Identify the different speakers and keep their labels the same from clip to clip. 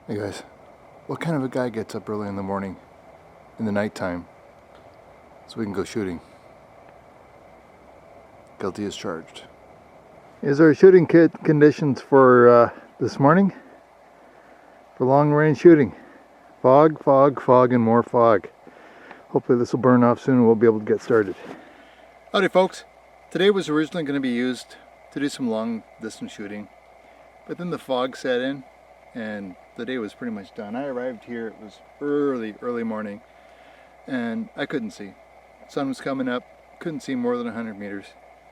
Speaker 1: Hey guys, what kind of a guy gets up early in the morning, in the nighttime, so we can go shooting? Guilty as charged. Is our shooting conditions for this morning? For long range shooting. Fog, fog, fog, and more fog. Hopefully this will burn off soon and we'll be able to get started. Howdy folks. Today was originally going to be used to do some long distance shooting, but then the fog set in and the day was pretty much done. I arrived here, it was early morning, and I couldn't see. Sun was coming up, couldn't see more than 100 meters.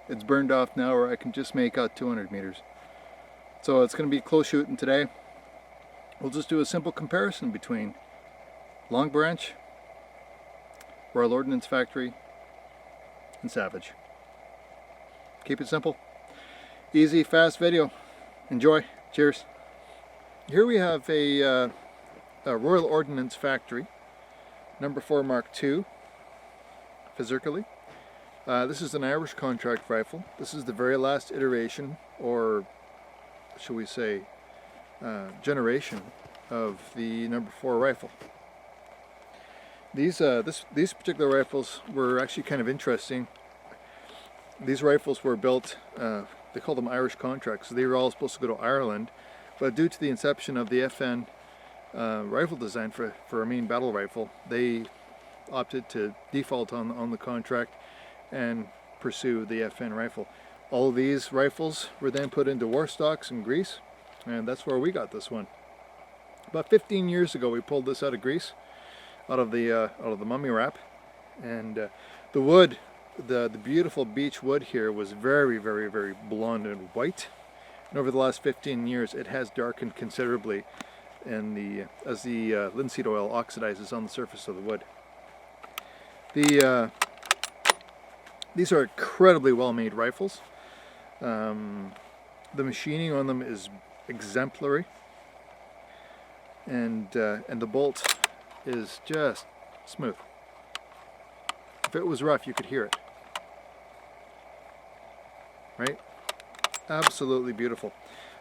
Speaker 1: It's burned off now where I can just make out 200 meters. So it's going to be close shooting today. We'll just do a simple comparison between Long Branch, Royal Ordnance Factory, and Savage. Keep it simple. Easy, fast video. Enjoy. Cheers. Here we have a Royal Ordnance Factory, No4 Mk2, physically. This is an Irish contract rifle. This is the very last iteration, or shall we say, generation of the No4 rifle. These particular rifles were actually kind of interesting. These rifles were built, they call them Irish contracts. They were all supposed to go to Ireland. But due to the inception of the FN rifle design for a main battle rifle, they opted to default on the contract and pursue the FN rifle. All of these rifles were then put into war stocks in Greece, and that's where we got this one. About 15 years ago, we pulled this out of Greece, out of the mummy wrap, and the wood, the beautiful beech wood here was very blonde and white. And over the last 15 years, it has darkened considerably as the linseed oil oxidizes on the surface of the wood. These are incredibly well-made rifles. The machining on them is exemplary, and the bolt is just smooth. If it was rough, you could hear it. Right? Absolutely beautiful.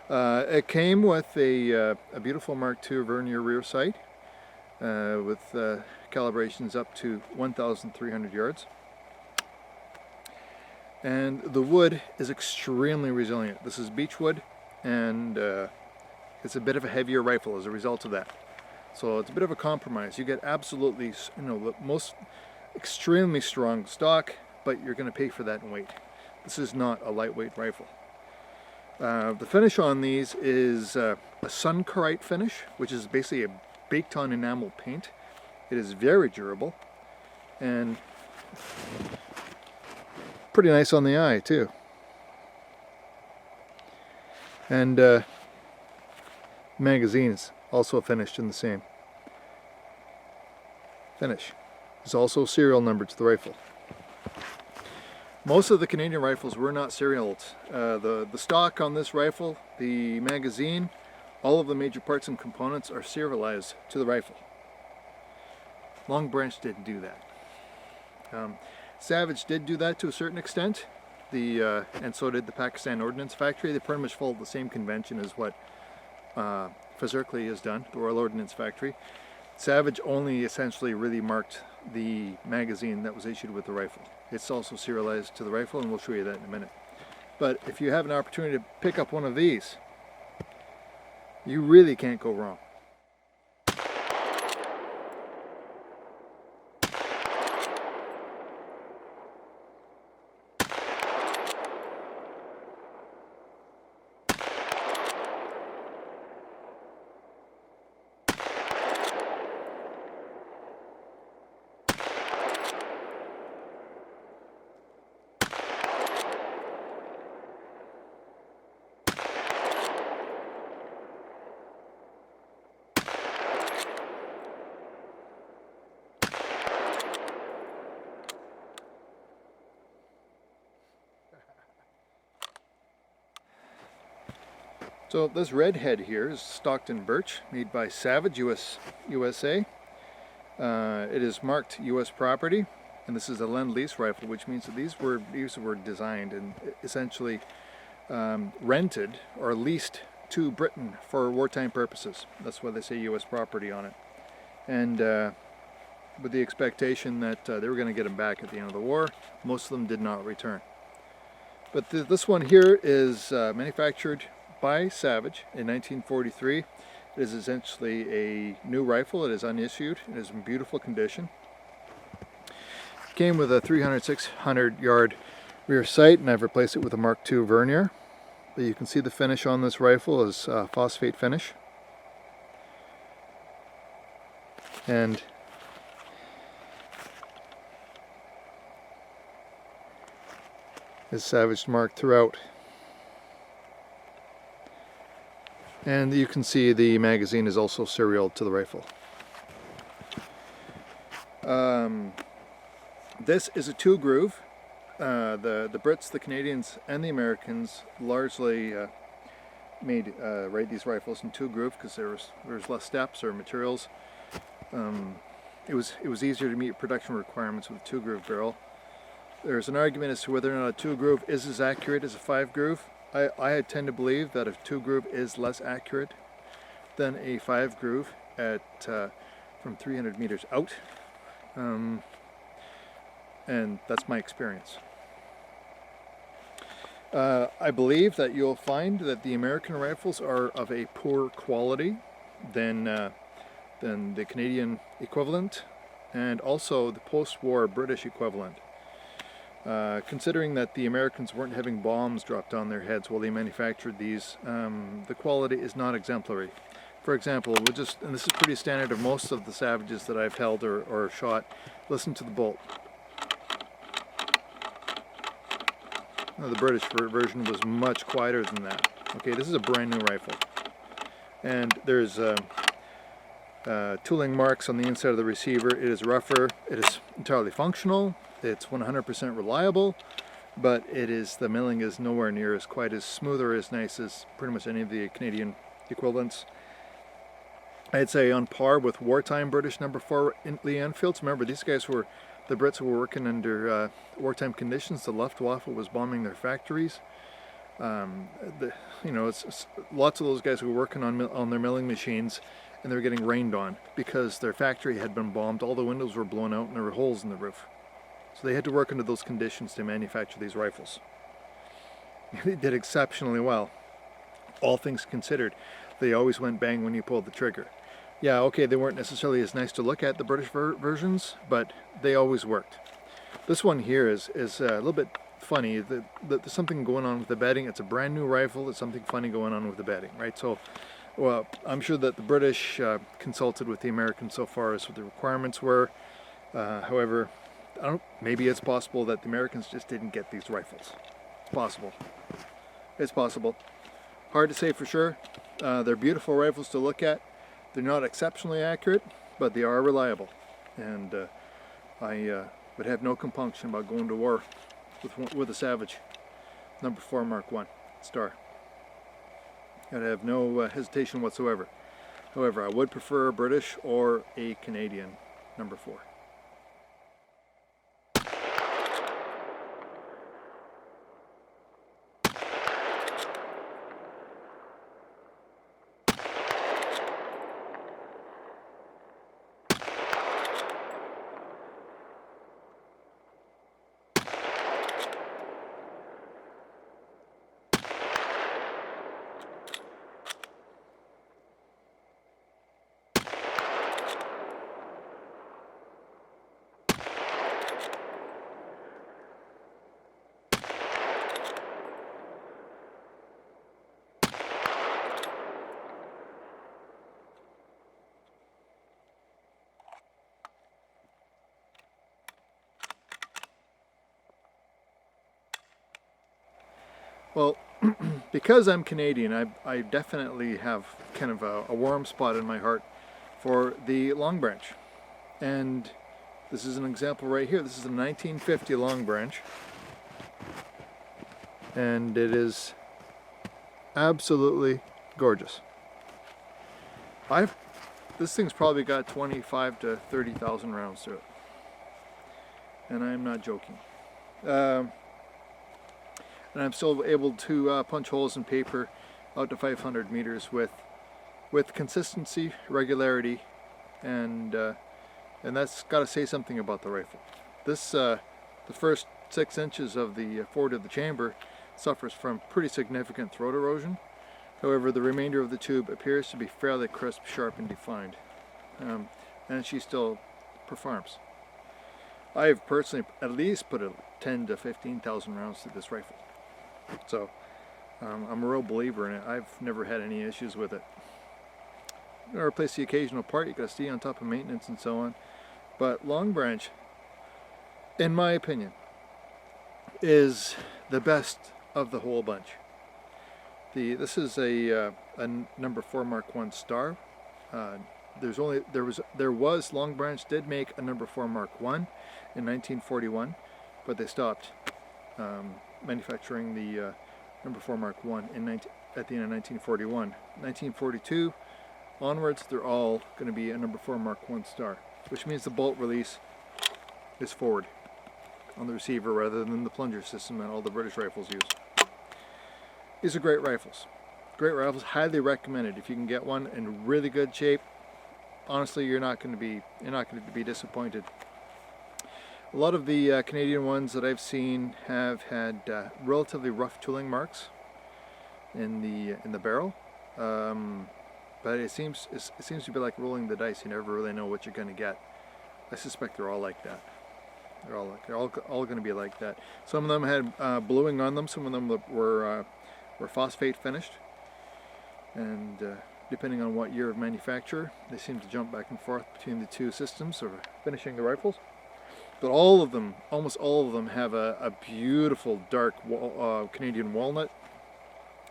Speaker 1: It came with a beautiful Mark II vernier rear sight with calibrations up to 1,300 yards. And the wood is extremely resilient. This is beech wood, and it's a bit of a heavier rifle as a result of that. So it's a bit of a compromise. You get absolutely, the most extremely strong stock, but you're going to pay for that in weight. This is not a lightweight rifle. The finish on these is a sun-carite finish, which is basically a baked-on enamel paint. It is very durable and pretty nice on the eye too. And magazines also finished in the same finish. There's also serial number to the rifle. Most of the Canadian rifles were not serialed. The stock on this rifle, the magazine, all of the major parts and components are serialized to the rifle. Long Branch didn't do that. Savage did do that to a certain extent, and so did the Pakistani Ordnance Factory. They pretty much followed the same convention as what Fazerkley has done, the Royal Ordnance Factory. Savage only essentially really marked the magazine that was issued with the rifle. It's also serialized to the rifle, and we'll show you that in a minute. But if you have an opportunity to pick up one of these, you really can't go wrong. So this red head here is Stockton birch, made by Savage USA. It is marked U.S. property, and this is a Lend-Lease rifle, which means that these were designed and essentially rented or leased to Britain for wartime purposes. That's why they say U.S. property on it. And with the expectation that they were going to get them back at the end of the war. Most of them did not return. But this one here is manufactured by Savage in 1943. It is essentially a new rifle. It is unissued. It is in beautiful condition. It came with a 300-600 yard rear sight, and I've replaced it with a Mark II vernier. But you can see the finish on this rifle is phosphate finish. And is Savage marked throughout. And you can see the magazine is also serial to the rifle. This is a 2-groove. The Brits, the Canadians, and the Americans largely made these rifles in 2-groove because there was less steps or materials. It was easier to meet production requirements with a 2-groove barrel. There's an argument as to whether or not a 2-groove is as accurate as a 5-groove. I tend to believe that a 2-groove is less accurate than a 5-groove at from 300 meters out, and that's my experience. I believe that you'll find that the American rifles are of a poorer quality than the Canadian equivalent, and also the post-war British equivalent. Considering that the Americans weren't having bombs dropped on their heads while they manufactured these, the quality is not exemplary. For example, and this is pretty standard of most of the Savages that I've held or shot, listen to the bolt. Now, the British version was much quieter than that. Okay, this is a brand new rifle. And there's tooling marks on the inside of the receiver. It is rougher. It is entirely functional. It's 100% reliable, but the milling is nowhere near as quite as smooth or as nice as pretty much any of the Canadian equivalents. I'd say on par with wartime British No4 Lee Enfields. Remember, these guys were the Brits who were working under wartime conditions. The Luftwaffe was bombing their factories. It's lots of those guys who were working on their milling machines, and they were getting rained on because their factory had been bombed. All the windows were blown out, and there were holes in the roof. So they had to work under those conditions to manufacture these rifles. They did exceptionally well. All things considered, they always went bang when you pulled the trigger. Yeah, okay, they weren't necessarily as nice to look at, the British versions, but they always worked. This one here is a little bit funny. There's something going on with the bedding. It's a brand new rifle. There's something funny going on with the bedding, right? So, well, I'm sure that the British consulted with the Americans so far as what the requirements were. However, maybe it's possible that the Americans just didn't get these rifles. It's possible. It's possible. Hard to say for sure. They're beautiful rifles to look at. They're not exceptionally accurate, but they are reliable. And I would have no compunction about going to war with a Savage No4 Mk1 Star. I'd have no hesitation whatsoever. However, I would prefer a British or a Canadian No4. Well, because I'm Canadian, I definitely have kind of a warm spot in my heart for the Long Branch. And this is an example right here. This is a 1950 Long Branch. And it is absolutely gorgeous. This thing's probably got 25 to 30,000 rounds to it. And I'm not joking. And I'm still able to punch holes in paper out to 500 meters with consistency, regularity, and that's got to say something about the rifle. This the first 6 inches of the forward of the chamber suffers from pretty significant throat erosion. However, the remainder of the tube appears to be fairly crisp, sharp, and defined, and she still performs. I have personally at least put 10 to 15,000 rounds through this rifle, so I'm a real believer in it. I've never had any issues with it. You gotta replace the occasional part, you gotta stay on top of maintenance and so on, but Long Branch, in my opinion, is the best of the whole bunch. This is a number 4 Mark 1 star. There was Long Branch did make a number 4 Mark 1 in 1941, but they stopped manufacturing the number 4 Mark 1 at the end of 1941. 1942 onwards, they're all going to be a number 4 Mark 1 star, which means the bolt release is forward on the receiver rather than the plunger system that all the British rifles use. These are great rifles. Great rifles, highly recommended. If you can get one in really good shape, honestly, you're not going to be disappointed. A lot of the Canadian ones that I've seen have had relatively rough tooling marks in the barrel, but it seems to be like rolling the dice. You never really know what you're going to get. I suspect they're all like that. They're all going to be like that. Some of them had bluing on them. Some of them were phosphate finished, and depending on what year of manufacture, they seem to jump back and forth between the two systems of finishing the rifles. But all of them, almost all of them, have a beautiful dark Canadian walnut.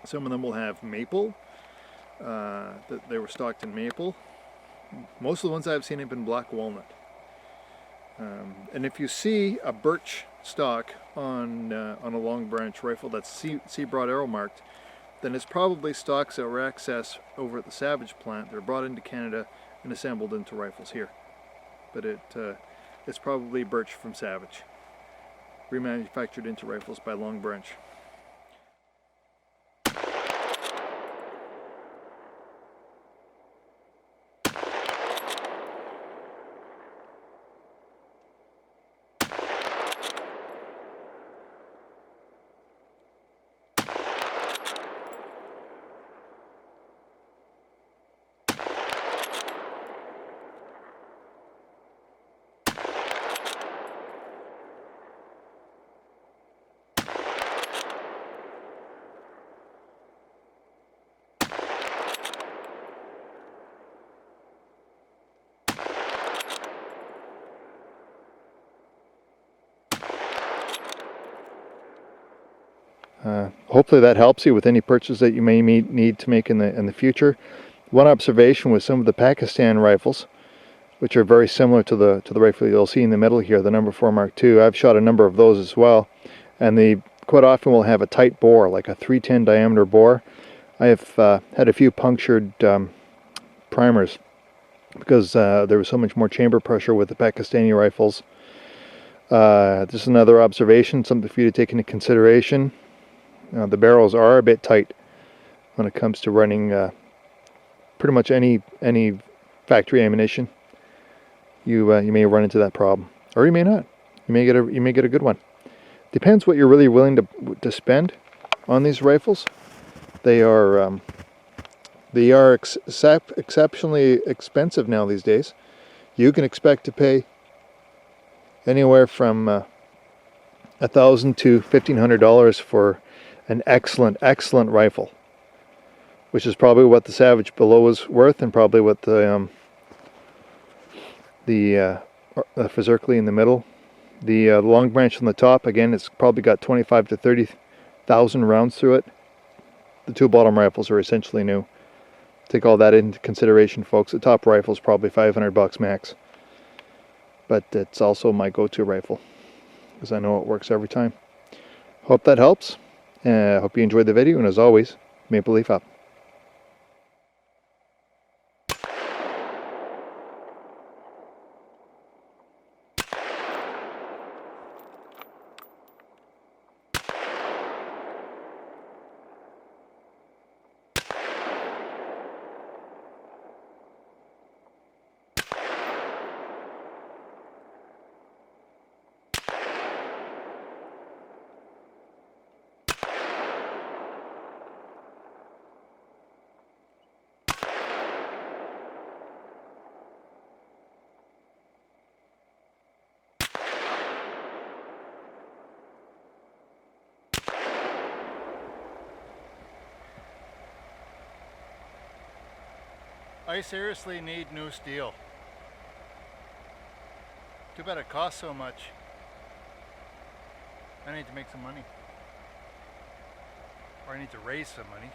Speaker 1: Some of them will have maple. That they were stocked in maple. Most of the ones I've seen have been black walnut. And if you see a birch stock on a Long Branch rifle that's C broad arrow marked, then it's probably stocks that were accessed over at the Savage plant. They're brought into Canada and assembled into rifles here. But it's probably birch from Savage, remanufactured into rifles by Long Branch. Hopefully that helps you with any purchase that you may need to make in the future. One observation with some of the Pakistan rifles, which are very similar to the rifle you'll see in the middle here, the number 4 Mark II. I've shot a number of those as well, and they quite often will have a tight bore, like a 310 diameter bore. I have had a few punctured primers because there was so much more chamber pressure with the Pakistani rifles. This is another observation, something for you to take into consideration. The barrels are a bit tight when it comes to running pretty much any factory ammunition. You may run into that problem, or you may not. You may get a good one. Depends what you're really willing to spend on these rifles. They are exceptionally expensive now these days. You can expect to pay anywhere from $1,000 to $1,500 for an excellent rifle, which is probably what the Savage below is worth, and probably what the Fazerkli in the middle. The Long Branch on the top, again, it's probably got 25 to 30,000 rounds through it. The two bottom rifles are essentially new. Take all that into consideration, folks. The top rifle is probably $500 max, but it's also my go-to rifle because I know it works every time. Hope that helps. Hope you enjoyed the video, and as always, Maple Leaf up. I seriously need new steel. Too bad it costs so much. I need to make some money. Or I need to raise some money.